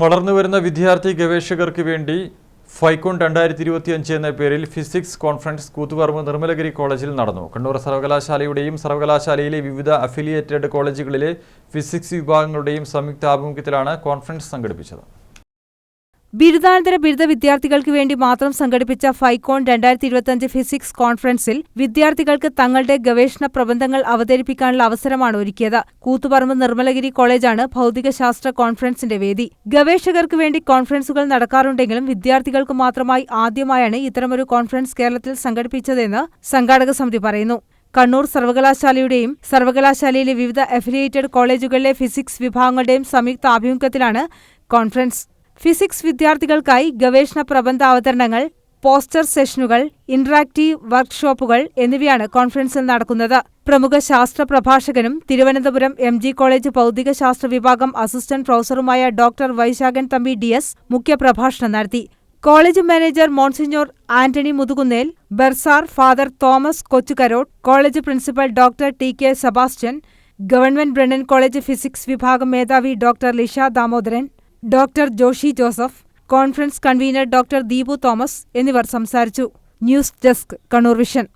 വളർന്നുവരുന്ന വിദ്യാർത്ഥി ഗവേഷകർക്ക് വേണ്ടി ഫൈക്കോൺ 2025 എന്ന പേരിൽ ഫിസിക്സ് കോൺഫറൻസ് കൂത്തുപറമ്പ് നിർമ്മലഗിരി കോളേജിൽ നടന്നു. കണ്ണൂർ സർവകലാശാലയുടെയും സർവകലാശാലയിലെ വിവിധ അഫിലിയേറ്റഡ് കോളേജുകളിലെ ഫിസിക്സ് വിഭാഗങ്ങളുടെയും സംയുക്ത ആഭിമുഖ്യത്തിലാണ് കോൺഫറൻസ് സംഘടിപ്പിച്ചത്. ബിരുദാനന്തര ബിരുദ വിദ്യാർത്ഥികൾക്ക് വേണ്ടി മാത്രം സംഘടിപ്പിച്ച ഫൈക്കോൺ 2025 ഫിസിക്സ് കോൺഫറൻസിൽ വിദ്യാർത്ഥികൾക്ക് തങ്ങളുടെ ഗവേഷണ പ്രബന്ധങ്ങൾ അവതരിപ്പിക്കാനുള്ള അവസരമാണ് ഒരുക്കിയത്. കൂത്തുപറമ്പ് നിർമ്മലഗിരി കോളേജാണ് ഭൗതികശാസ്ത്ര കോൺഫറൻസിന്റെ വേദി. ഗവേഷകർക്ക് വേണ്ടി കോൺഫറൻസുകൾ നടക്കാറുണ്ടെങ്കിലും വിദ്യാർത്ഥികൾക്ക് മാത്രമായി ആദ്യമായാണ് ഇത്തരമൊരു കോൺഫറൻസ് കേരളത്തിൽ സംഘടിപ്പിച്ചതെന്ന് സംഘാടക സമിതി പറയുന്നു. കണ്ണൂർ സർവകലാശാലയുടെയും സർവകലാശാലയിലെ വിവിധ അഫിലിയേറ്റഡ് കോളേജുകളിലെ ഫിസിക്സ് വിഭാഗങ്ങളുടെയും സംയുക്ത ആഭിമുഖ്യത്തിലാണ് കോൺഫറൻസ്. ഫിസിക്സ് വിദ്യാർത്ഥികൾക്കായി ഗവേഷണ പ്രബന്ധ അവതരണങ്ങൾ, പോസ്റ്റർ സെഷനുകൾ, ഇന്ററാക്റ്റീവ് വർക്ക്ഷോപ്പുകൾ എന്നിവയാണ് കോൺഫറൻസിൽ നടക്കുന്നത്. പ്രമുഖ ശാസ്ത്ര പ്രഭാഷകനും തിരുവനന്തപുരം MG കോളേജ് ഭൗതികശാസ്ത്ര വിഭാഗം അസിസ്റ്റന്റ് പ്രൊഫസറുമായ ഡോക്ടർ വൈശാഖൻ തമ്പി DS മുഖ്യപ്രഭാഷണം നടത്തി. College manager monsignor Antony Muthukunnel, bursar father Thomas Kochukarott, college principal doctor TK Sebastian, government Brennen college physics വിഭാഗം മേധാവി doctor Lisha Damodaran, doctor Joshi Joseph, conference convener doctor Deepu Thomas എന്നിവർ സംസാരിച്ചു. News desk, Kannur vision.